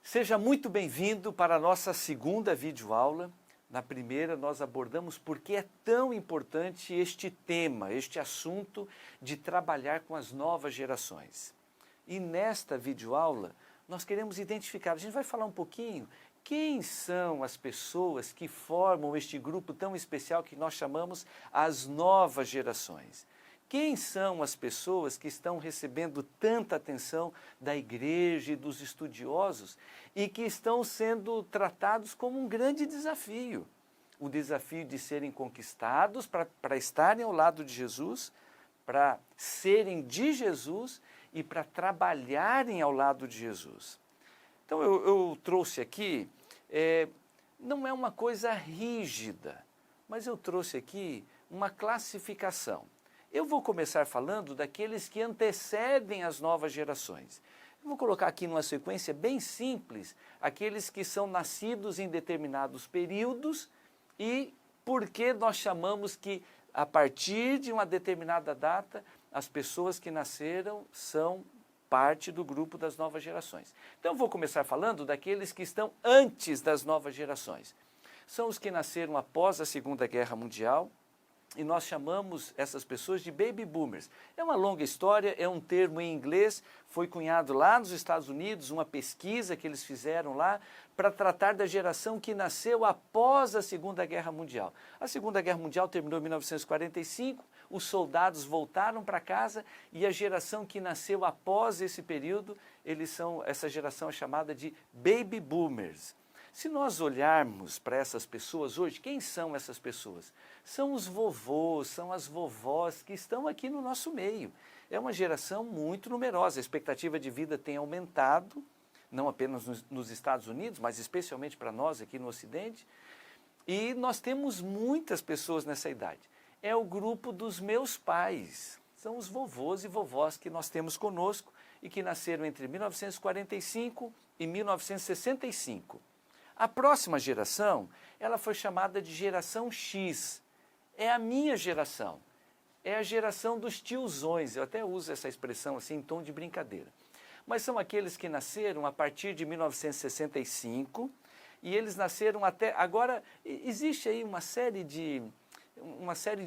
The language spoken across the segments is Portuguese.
Seja muito bem-vindo para a nossa segunda videoaula. Na primeira nós abordamos por que é tão importante este tema, este assunto de trabalhar com as novas gerações. E nesta videoaula nós queremos identificar, a gente vai falar um pouquinho quem são as pessoas que formam este grupo tão especial que nós chamamos as novas gerações. Quem são as pessoas que estão recebendo tanta atenção da igreja e dos estudiosos e que estão sendo tratados como um grande desafio? O desafio de serem conquistados para estarem ao lado de Jesus, para serem de Jesus e para trabalharem ao lado de Jesus. Então eu trouxe aqui, não é uma coisa rígida, mas eu trouxe aqui uma classificação. Eu vou começar falando daqueles que antecedem as novas gerações. Eu vou colocar aqui numa sequência bem simples, aqueles que são nascidos em determinados períodos e por que nós chamamos que a partir de uma determinada data, as pessoas que nasceram são parte do grupo das novas gerações. Então eu vou começar falando daqueles que estão antes das novas gerações. São os que nasceram após a Segunda Guerra Mundial, e nós chamamos essas pessoas de baby boomers. É uma longa história, é um termo em inglês, foi cunhado lá nos Estados Unidos, uma pesquisa que eles fizeram lá para tratar da geração que nasceu após a Segunda Guerra Mundial. A Segunda Guerra Mundial terminou em 1945, os soldados voltaram para casa e a geração que nasceu após esse período, essa geração é chamada de baby boomers. Se nós olharmos para essas pessoas hoje, quem são essas pessoas? São os vovôs, são as vovós que estão aqui no nosso meio. É uma geração muito numerosa, a expectativa de vida tem aumentado, não apenas nos Estados Unidos, mas especialmente para nós aqui no Ocidente. E nós temos muitas pessoas nessa idade. É o grupo dos meus pais, são os vovôs e vovós que nós temos conosco e que nasceram entre 1945 e 1965. A próxima geração, ela foi chamada de geração X. É a minha geração. É a geração dos tiozões. Eu até uso essa expressão assim em tom de brincadeira. Mas são aqueles que nasceram a partir de 1965 e eles nasceram até... Agora, existe aí uma série de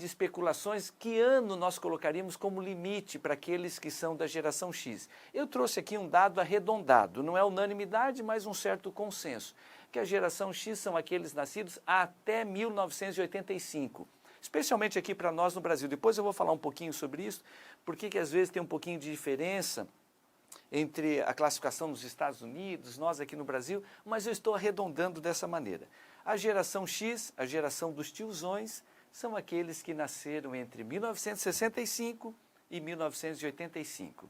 especulações que ano nós colocaríamos como limite para aqueles que são da geração X. Eu trouxe aqui um dado arredondado, não é unanimidade, mas um certo consenso, que a geração X são aqueles nascidos até 1985, especialmente aqui para nós no Brasil. Depois eu vou falar um pouquinho sobre isso, porque que às vezes tem um pouquinho de diferença entre a classificação nos Estados Unidos, nós aqui no Brasil, mas eu estou arredondando dessa maneira. A geração X, a geração dos tiozões, são aqueles que nasceram entre 1965 e 1985.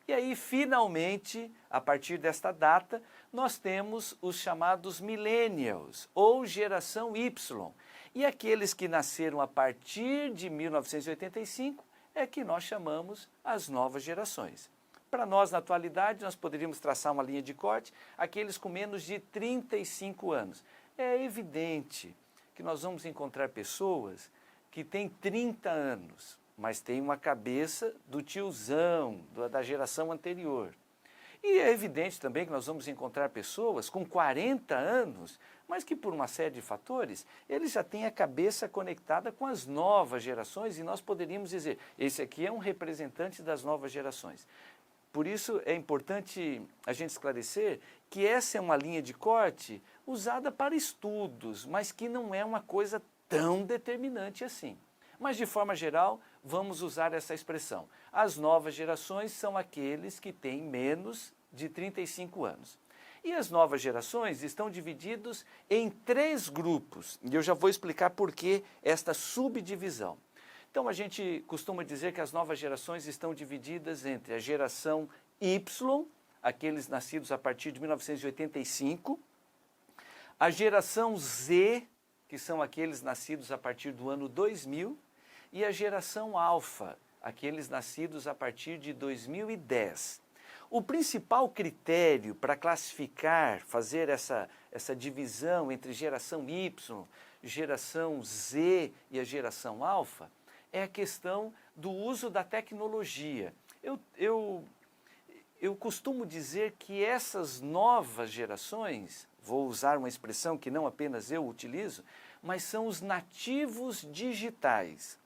E aí, finalmente, a partir desta data, nós temos os chamados millennials, ou geração Y. E aqueles que nasceram a partir de 1985 é que nós chamamos as novas gerações. Para nós, na atualidade, nós poderíamos traçar uma linha de corte, aqueles com menos de 35 anos. É evidente que nós vamos encontrar pessoas que têm 30 anos, mas têm uma cabeça do tiozão, da geração anterior. E é evidente também que nós vamos encontrar pessoas com 40 anos, mas que por uma série de fatores, eles já têm a cabeça conectada com as novas gerações e nós poderíamos dizer, esse aqui é um representante das novas gerações. Por isso é importante a gente esclarecer que essa é uma linha de corte usada para estudos, mas que não é uma coisa tão determinante assim. Mas de forma geral, vamos usar essa expressão. As novas gerações são aqueles que têm menos de 35 anos. E as novas gerações estão divididos em 3 grupos, e eu já vou explicar por que esta subdivisão. Então a gente costuma dizer que as novas gerações estão divididas entre a geração Y, aqueles nascidos a partir de 1985, a geração Z, que são aqueles nascidos a partir do ano 2000, e a geração alfa, aqueles nascidos a partir de 2010. O principal critério para classificar, fazer essa divisão entre geração Y, geração Z e a geração alfa, é a questão do uso da tecnologia. eu costumo dizer que essas novas gerações, vou usar uma expressão que não apenas eu utilizo, mas são os nativos digitais.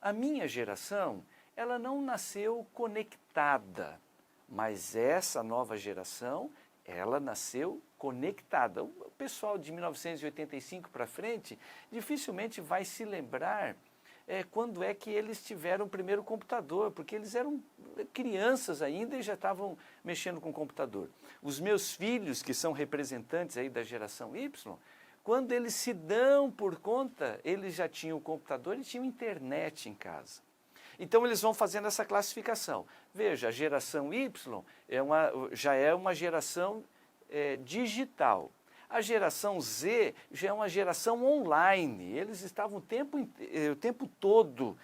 A minha geração, ela não nasceu conectada, mas essa nova geração, ela nasceu conectada. O pessoal de 1985 para frente dificilmente vai se lembrar quando é que eles tiveram o primeiro computador, porque eles eram crianças ainda e já estavam mexendo com o computador. Os meus filhos, que são representantes aí da geração Y, quando eles se dão por conta, eles já tinham o computador e tinham internet em casa. Então eles vão fazendo essa classificação. Veja, a geração Y já é uma geração digital. A geração Z já é uma geração online. Eles estavam o tempo todo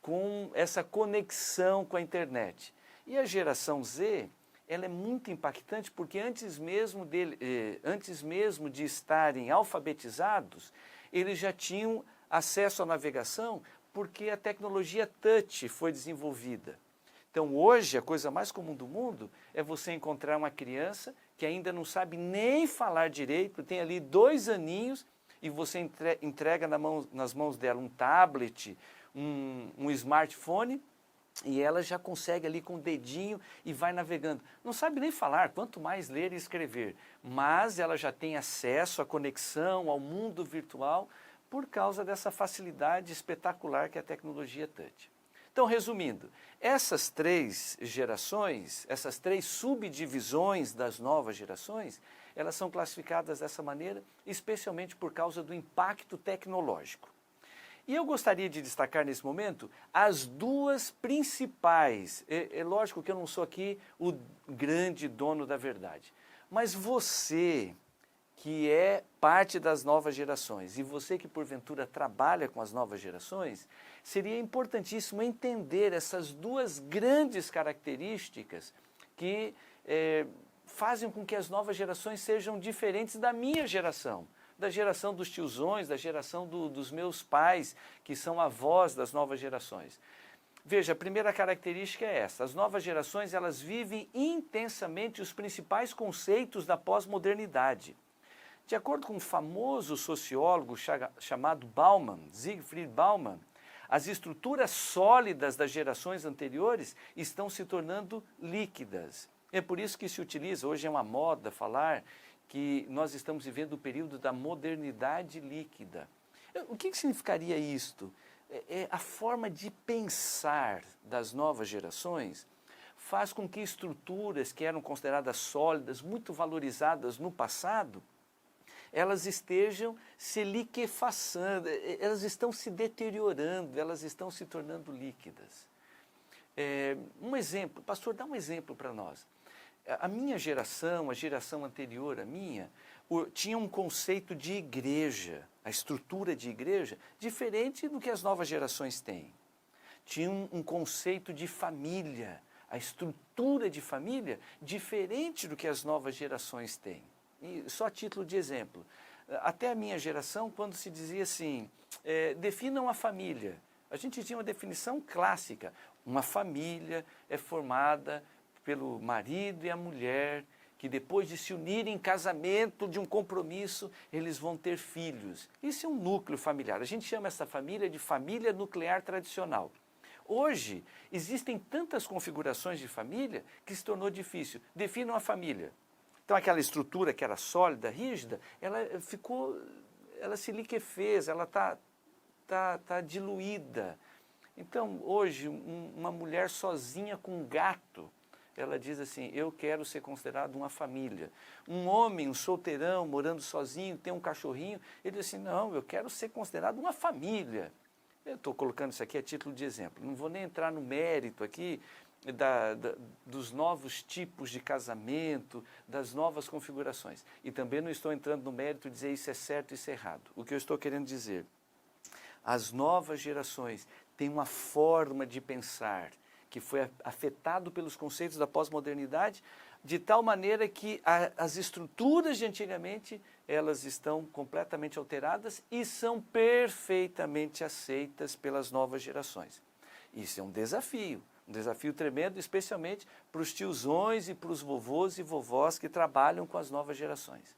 com essa conexão com a internet. E a geração Z, ela é muito impactante porque antes mesmo de estarem alfabetizados, eles já tinham acesso à navegação porque a tecnologia touch foi desenvolvida. Então hoje a coisa mais comum do mundo é você encontrar uma criança que ainda não sabe nem falar direito, tem ali 2 aninhos e você entrega nas mãos dela um tablet, um smartphone, e ela já consegue ali com o dedinho e vai navegando. Não sabe nem falar, quanto mais ler e escrever, mas ela já tem acesso à conexão, ao mundo virtual, por causa dessa facilidade espetacular que a tecnologia touch. Então, resumindo, essas 3 gerações, essas 3 subdivisões das novas gerações, elas são classificadas dessa maneira, especialmente por causa do impacto tecnológico. E eu gostaria de destacar nesse momento as 2 principais. É lógico que eu não sou aqui o grande dono da verdade, mas você que é parte das novas gerações e você que porventura trabalha com as novas gerações, seria importantíssimo entender essas 2 grandes características que fazem com que as novas gerações sejam diferentes da minha geração, da geração dos tiozões, da geração dos meus pais, que são avós das novas gerações. Veja, a primeira característica é essa: as novas gerações elas vivem intensamente os principais conceitos da pós-modernidade. De acordo com um famoso sociólogo chamado Bauman, Siegfried Bauman, as estruturas sólidas das gerações anteriores estão se tornando líquidas. É por isso que se utiliza, hoje é uma moda falar, que nós estamos vivendo o período da modernidade líquida. O que significaria isto? A forma de pensar das novas gerações faz com que estruturas que eram consideradas sólidas, muito valorizadas no passado, elas estejam se liquefaçando, elas estão se deteriorando, elas estão se tornando líquidas. Um exemplo, pastor, dá um exemplo para nós. A minha geração, a geração anterior à minha, tinha um conceito de igreja, a estrutura de igreja, diferente do que as novas gerações têm. Tinha um conceito de família, a estrutura de família, diferente do que as novas gerações têm. E só a título de exemplo, até a minha geração, quando se dizia assim, definam a família, a gente tinha uma definição clássica. Uma família é formada pelo marido e a mulher, que depois de se unirem em casamento, de um compromisso, eles vão ter filhos. Isso é um núcleo familiar. A gente chama essa família de família nuclear tradicional. Hoje, existem tantas configurações de família que se tornou difícil. Definam a família. Então, aquela estrutura que era sólida, rígida, ela se liquefez, ela tá diluída. Então, hoje, uma mulher sozinha com um gato, ela diz assim, eu quero ser considerado uma família. Um homem, um solteirão, morando sozinho, tem um cachorrinho, ele diz assim, não, eu quero ser considerado uma família. Eu estou colocando isso aqui a título de exemplo, não vou nem entrar no mérito aqui dos novos tipos de casamento, das novas configurações. E também não estou entrando no mérito de dizer isso é certo e isso é errado. O que eu estou querendo dizer, as novas gerações têm uma forma de pensar que foi afetado pelos conceitos da pós-modernidade, de tal maneira que as estruturas de antigamente, elas estão completamente alteradas e são perfeitamente aceitas pelas novas gerações. Isso é um desafio, Um desafio tremendo, especialmente para os tiozões e para os vovôs e vovós que trabalham com as novas gerações.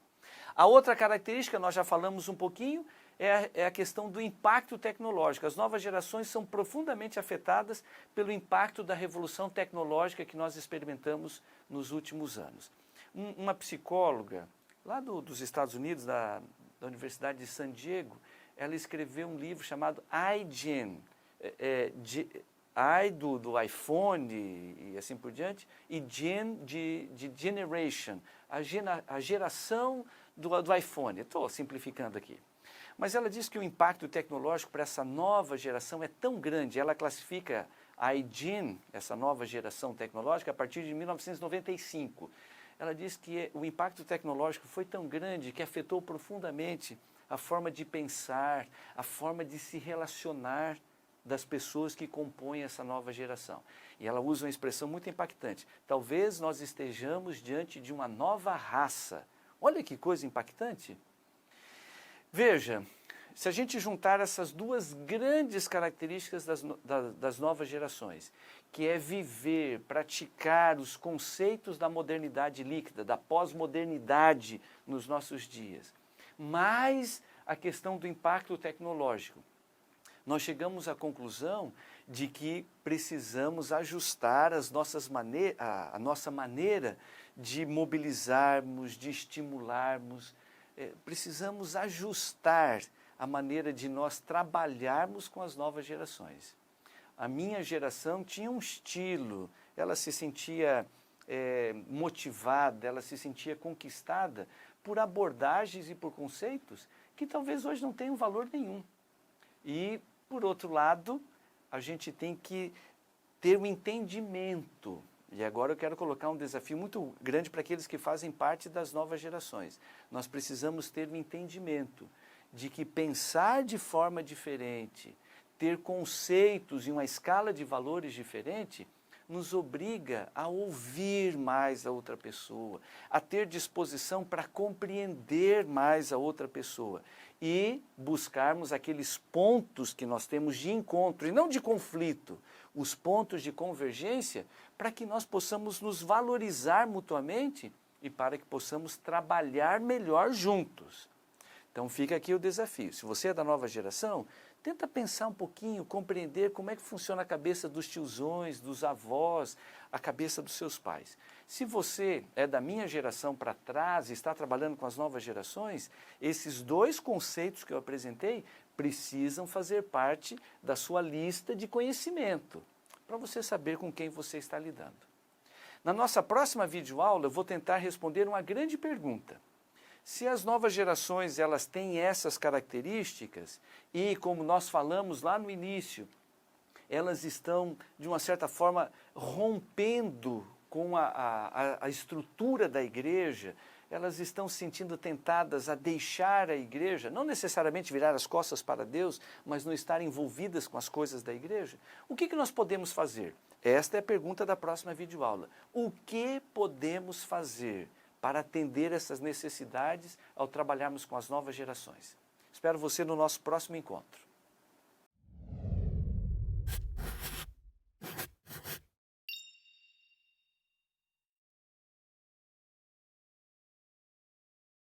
A outra característica, nós já falamos um pouquinho, é a questão do impacto tecnológico. As novas gerações são profundamente afetadas pelo impacto da revolução tecnológica que nós experimentamos nos últimos anos. Uma psicóloga lá dos Estados Unidos, da Universidade de San Diego, ela escreveu um livro chamado iGen, I do iPhone e assim por diante, e Gen de Generation, a geração do iPhone. Estou simplificando aqui. Mas ela diz que o impacto tecnológico para essa nova geração é tão grande, ela classifica a iGen, essa nova geração tecnológica, a partir de 1995. Ela diz que o impacto tecnológico foi tão grande que afetou profundamente a forma de pensar, a forma de se relacionar das pessoas que compõem essa nova geração. E ela usa uma expressão muito impactante. Talvez nós estejamos diante de uma nova raça. Olha que coisa impactante. Veja, se a gente juntar essas duas grandes características das novas gerações, que é viver, praticar os conceitos da modernidade líquida, da pós-modernidade nos nossos dias, mais a questão do impacto tecnológico, nós chegamos à conclusão de que precisamos ajustar a nossa maneira de mobilizarmos, de estimularmos. Precisamos ajustar a maneira de nós trabalharmos com as novas gerações. A minha geração tinha um estilo, ela se sentia motivada, ela se sentia conquistada por abordagens e por conceitos que talvez hoje não tenham valor nenhum. E, por outro lado, a gente tem que ter um entendimento. E agora eu quero colocar um desafio muito grande para aqueles que fazem parte das novas gerações. Nós precisamos ter um entendimento de que pensar de forma diferente, ter conceitos e uma escala de valores diferente, nos obriga a ouvir mais a outra pessoa, a ter disposição para compreender mais a outra pessoa e buscarmos aqueles pontos que nós temos de encontro e não de conflito, os pontos de convergência, para que nós possamos nos valorizar mutuamente e para que possamos trabalhar melhor juntos. Então fica aqui o desafio. Se você é da nova geração, tenta pensar um pouquinho, compreender como é que funciona a cabeça dos tiozões, dos avós, a cabeça dos seus pais. Se você é da minha geração para trás e está trabalhando com as novas gerações, esses dois conceitos que eu apresentei precisam fazer parte da sua lista de conhecimento, para você saber com quem você está lidando. Na nossa próxima videoaula, eu vou tentar responder uma grande pergunta. Se as novas gerações elas têm essas características e, como nós falamos lá no início, elas estão, de uma certa forma, rompendo com a estrutura da igreja, elas estão se sentindo tentadas a deixar a igreja, não necessariamente virar as costas para Deus, mas não estar envolvidas com as coisas da igreja, o que nós podemos fazer? Esta é a pergunta da próxima videoaula. O que podemos fazer para atender essas necessidades ao trabalharmos com as novas gerações? Espero você no nosso próximo encontro.